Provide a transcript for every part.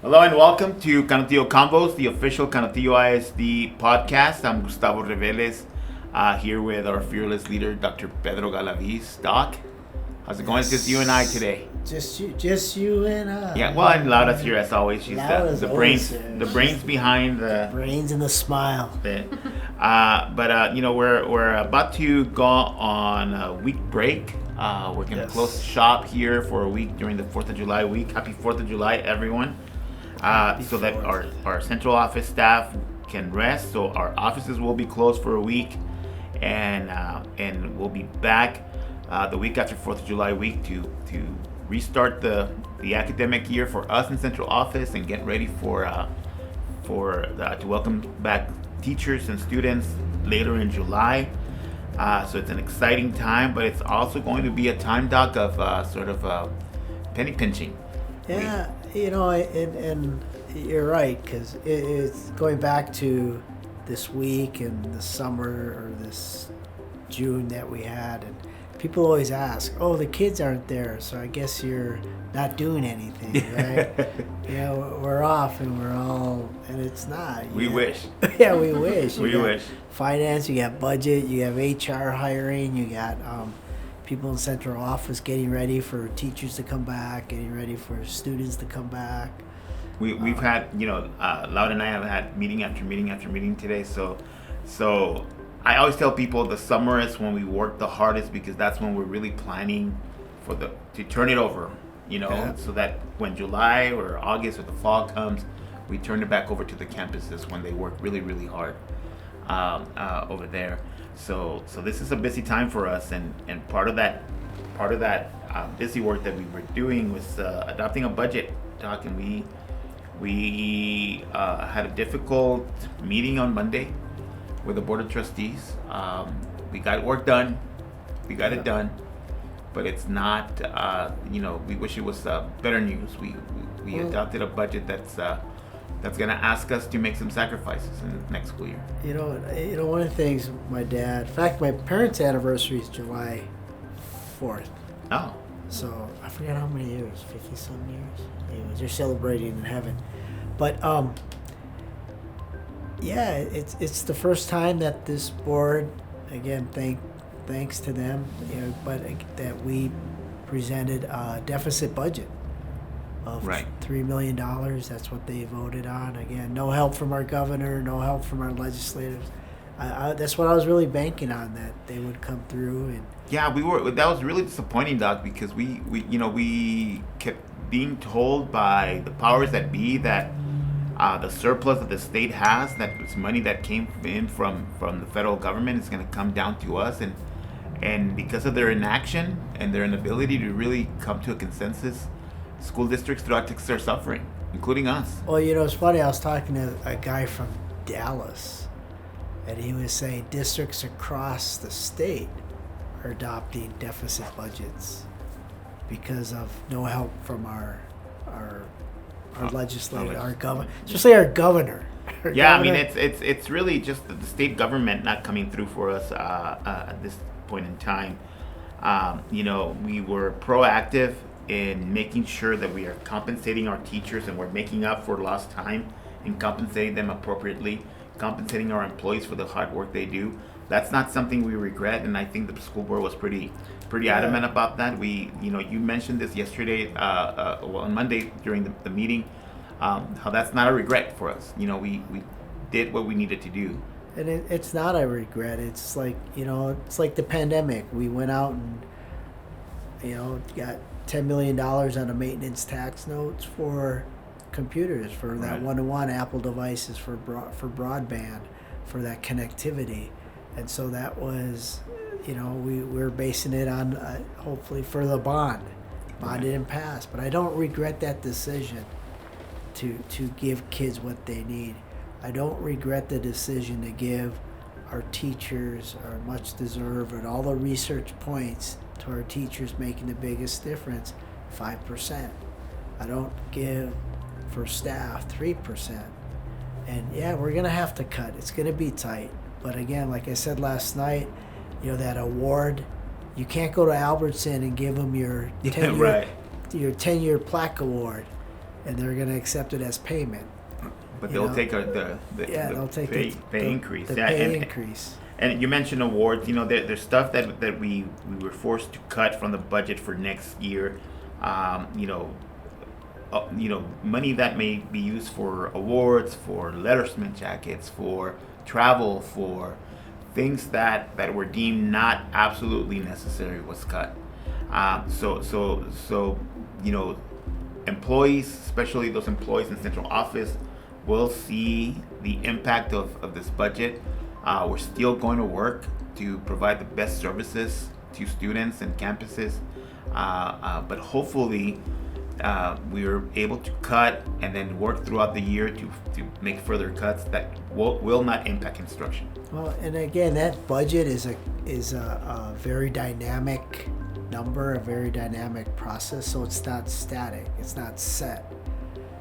Hello and welcome to Canutillo Combos, the official Canutillo ISD podcast. I'm Gustavo Reveles, here with our fearless leader, Dr. Pedro Galaviz. Doc, how's it going? It's just you and I today. Just you and I. Yeah, well, and Laura's here as always. She's the brains behind the brains and the smile. But we're about to go on a week break. We're gonna close shop here for a week during the 4th of July week. Happy 4th of July, everyone. So that our central office staff can rest. So our offices will be closed for a week, and we'll be back the week after 4th of July week to restart the academic year for us in central office and get ready to welcome back teachers and students later in July. So it's an exciting time, but it's also going to be a time, Doc, of penny pinching. Yeah, and you're right, because it's going back to this week and the summer or this June that we had, and people always ask, "Oh, the kids aren't there, so I guess you're not doing anything, right?" We're off, and it's not. We wish. Yeah, we wish. We wish. Finance, you got budget, you have HR hiring, you got people in central office getting ready for teachers to come back, getting ready for students to come back. We've had, Loud and I have had meeting after meeting after meeting today. So I always tell people the summer is when we work the hardest, because that's when we're really planning to turn it over, so that when July or August or the fall comes, we turn it back over to the campuses when they work really, really hard over there. So this is a busy time for us, and part of that busy work that we were doing was adopting a budget, Doc, and we had a difficult meeting on Monday with the board of trustees. We got work done, we got it done, but it's not. We wish it was better news. We adopted a budget that's going to ask us to make some sacrifices in the next school year. One of the things my parents' anniversary is July 4th. Oh. So I forget how many years, 50-some years. Anyways, they're celebrating in heaven. But it's the first time that this board, again, thanks to them, that we presented a deficit budget of $3 million. That's what they voted on. Again, no help from our governor, no help from our legislators. That's what I was really banking on, that they would come through. And that was really disappointing, Doc, because we kept being told by the powers that be that the surplus that the state has, that it's money that came in from the federal government, is going to come down to us, and because of their inaction and their inability to really come to a consensus, school districts throughout Texas are suffering, including us. Well, it's funny. I was talking to a guy from Dallas, and he was saying districts across the state are adopting deficit budgets because of no help from our legislator, our governor, especially our governor. It's really just the state government not coming through for us at this point in time. We were proactive in making sure that we are compensating our teachers, and we're making up for lost time and compensating them appropriately, compensating our employees for the hard work they do. That's not something we regret, and I think the school board was pretty adamant about that. You mentioned this yesterday, on Monday during the meeting, how that's not a regret for us. We did what we needed to do. And it's not a regret. It's like, it's like the pandemic. We went out and, got $10 million on a maintenance tax notes for computers, for that one-to-one Apple devices, for broadband, for that connectivity. And so that was, we're basing it on hopefully for the bond. Bond didn't pass, but I don't regret that decision to give kids what they need. I don't regret the decision to give our teachers our much deserved, and all the research points to our teachers making the biggest difference, 5%. I don't give for staff 3%. And we're going to have to cut. It's going to be tight. But again, like I said last night, that award, you can't go to Albertson and give them your 10-year plaque award and they're going to accept it as payment. But You they'll know? take They'll take pay increase. The Yeah, pay increase. and you mentioned awards. There's stuff that we were forced to cut from the budget for next year. Um, you know, money that may be used for awards, for lettersman jackets, for travel, for things that were deemed not absolutely necessary was cut. So employees, especially those employees in central office, will see the impact of this budget. We're still going to work to provide the best services to students and campuses, but hopefully we are able to cut and then work throughout the year to make further cuts that will not impact instruction. Well, and again, that budget is a very dynamic number, a very dynamic process. So it's not static. It's not set.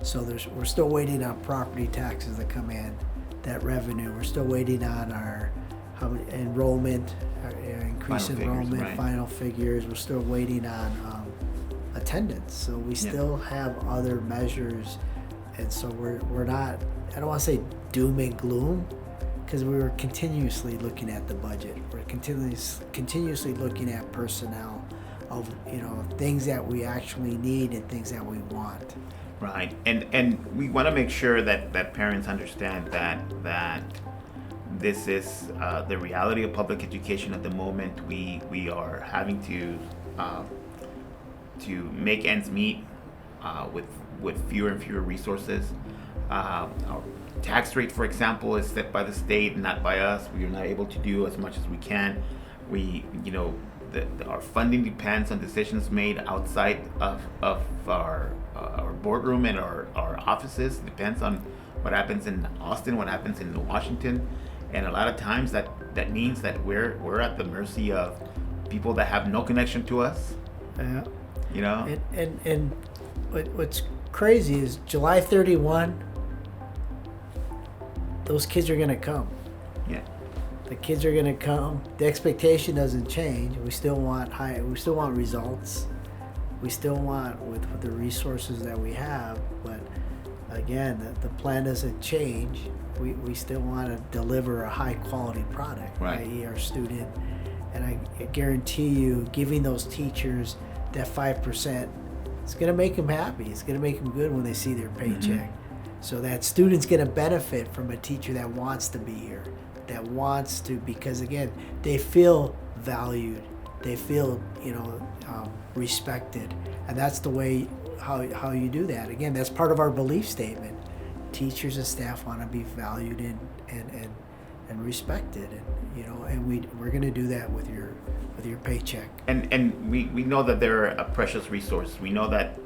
So we're still waiting on property taxes to come in, that revenue. We're still waiting on our enrollment, increase in enrollment, right. Final figures. We're still waiting on attendance. So we still have other measures, and so we're not. I don't want to say doom and gloom, because we were continuously looking at the budget. We're continuously looking at personnel, of things that we actually need and things that we want. Right, and we want to make sure that parents understand that this is the reality of public education at the moment. We are having to make ends meet with fewer and fewer resources. Our tax rate, for example, is set by the state, not by us. We are not able to do as much as we can. Our funding depends on decisions made outside of our boardroom and our offices. It depends on what happens in Austin, what happens in Washington, and a lot of times that means that we're at the mercy of people that have no connection to us. Yeah. And what's crazy is July 31, those kids are gonna come. Yeah. The kids are gonna come. The expectation doesn't change. We still want results. We still want with the resources that we have, but again, the plan doesn't change. We still want to deliver a high quality product, right. i.e. our student. And I guarantee you, giving those teachers that 5%, it's gonna make them happy. It's gonna make them good when they see their paycheck. Mm-hmm. So that student's gonna benefit from a teacher that wants to be here, that wants to, because again, they feel valued, they feel respected, and that's the way how you do that. Again, that's part of our belief statement. Teachers and staff want to be valued and respected, and we're going to do that with your paycheck. And we know that they're a precious resource. We know that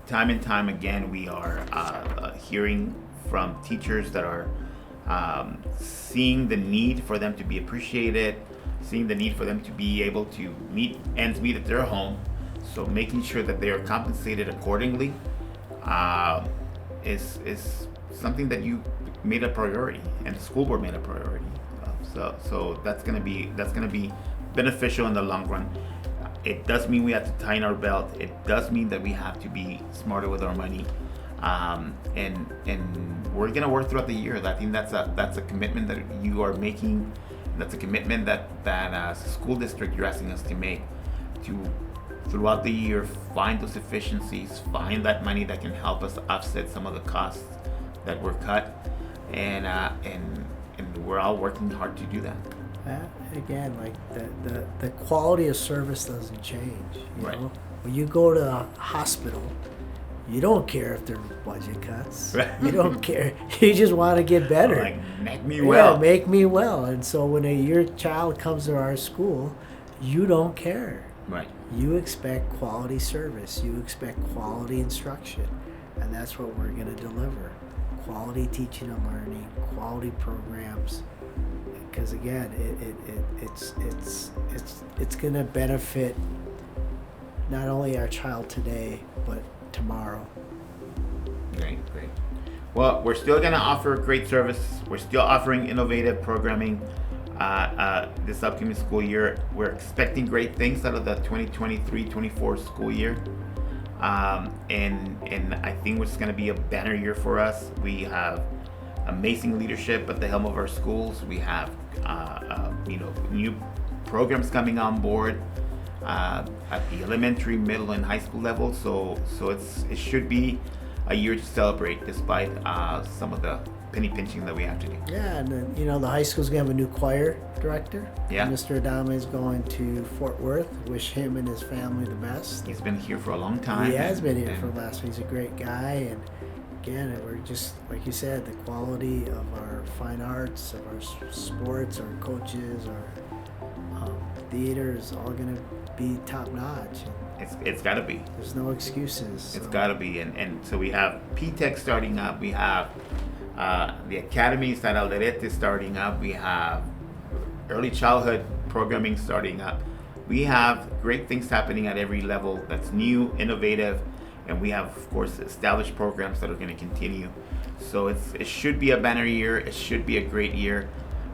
time and time again we are hearing from teachers that are seeing the need for them to be appreciated, seeing the need for them to be able to meet at their home. So making sure that they are compensated accordingly is something that you made a priority, and the school board made a priority. So that's gonna be beneficial in the long run. It does mean we have to tighten our belt. It does mean that we have to be smarter with our money, and we're gonna work throughout the year. I think that's a commitment that you are making. That's a commitment that as a school district you're asking us to make, to throughout the year find those efficiencies, find that money that can help us offset some of the costs that were cut, and we're all working hard to do that. Again, like the quality of service doesn't change. You Right. know? When you go to a hospital, you don't care if there are budget cuts. Right. You don't care. You just want to get better. Like, make me well. Yeah, make me well. And so when your child comes to our school, you don't care. Right. You expect quality service. You expect quality instruction. And that's what we're going to deliver. Quality teaching and learning, quality programs. Because again, it's going to benefit not only our child today, but tomorrow. Great. Well, we're still going to offer great service. We're still offering innovative programming this upcoming school year. We're expecting great things out of the 2023-24 school year. And I think it's going to be a banner year for us. We have amazing leadership at the helm of our schools. We have new programs coming on board at the elementary, middle, and high school level. So it should be a year to celebrate, despite some of the penny pinching that we have to do. Yeah, and then, the high school's gonna have a new choir director. Yeah. Mr. Adame is going to Fort Worth. Wish him and his family the best. He's been here for a long time. He has been here for the last. He's a great guy, and again, we're just like you said, the quality of our fine arts, of our sports, our coaches, our theater is all gonna be top notch. It's got to be. There's no excuses. So. It's got to be, and so we have P-Tech starting up. We have the Academy San Alderete starting up. We have early childhood programming starting up. We have great things happening at every level that's new, innovative, and we have, of course, established programs that are going to continue. So it should be a banner year. It should be a great year.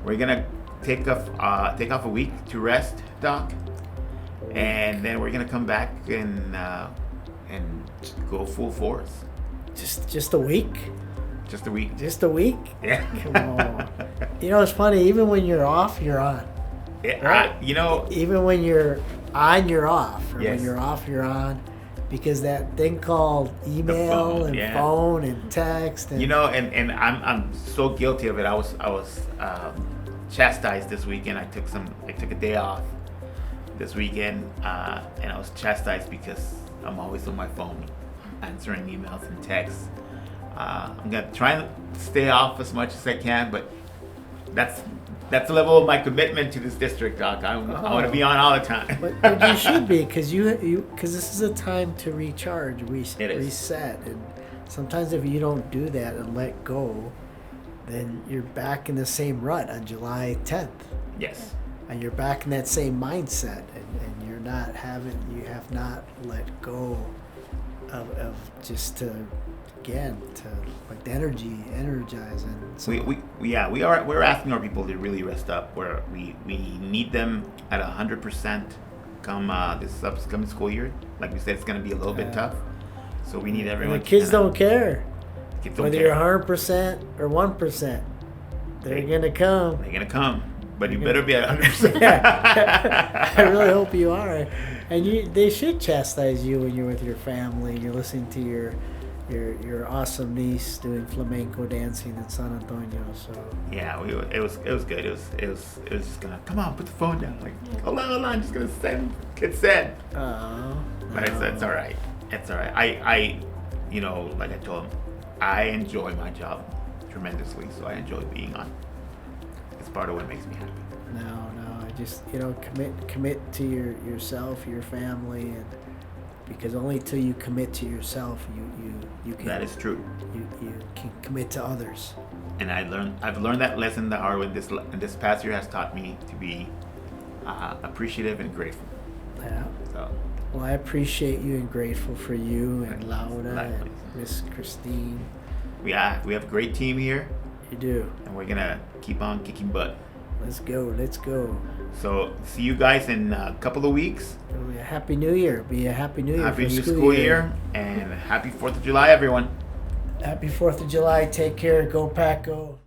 We're gonna take off a week to rest, Doc, and then we're gonna come back and go full force. Just a week. Just a week. Just a week? Yeah. Come on. It's funny. Even when you're off, you're on. Yeah, right? Even when you're on, you're off. Or yes. When you're off, you're on. Because that thing called email and phone and text. And and I'm so guilty of it. I was chastised this weekend. I took a day off this weekend, and I was chastised because I'm always on my phone, answering emails and texts. I'm gonna try and stay off as much as I can, but that's the level of my commitment to this district, Doc. I want to be on all the time. But you should be, because this is a time to recharge, reset, and sometimes if you don't do that and let go, then you're back in the same rut on July 10th. Yes. And you're back in that same mindset, and you have not let go of just to like the energize, and so we're asking our people to really rest up. We need them at 100% come this upcoming school year. Like we said, it's going to be a little bit tough, so we need everyone. And the kids don't care whether you're 100% or 1%. They're going to come. They're going to come, but you better be at 100%. I really hope you are, and they should chastise you when you're with your family and you're listening to your awesome niece doing flamenco dancing in San Antonio. So yeah, it was good. It was just gonna come on, put the phone down. Like hold on, just gonna hit send. But it's all right. It's all right. I like I told him, I enjoy my job tremendously. So I enjoy being on. It's part of what makes me happy. No, I just commit to yourself, your family, and. Because only till you commit to yourself, you can. That is true. You can commit to others. And I've learned that lesson the hard way. This past year has taught me to be appreciative and grateful. Yeah. So. Well, I appreciate you and grateful for you and Laura and Miss Christine. We have a great team here. You do. And we're gonna keep on kicking butt. Let's go. So see you guys in a couple of weeks. It'll be a happy new year. Be a happy new year. Happy new school year. And happy 4th of July, everyone. Happy 4th of July. Take care. Go Pack Go.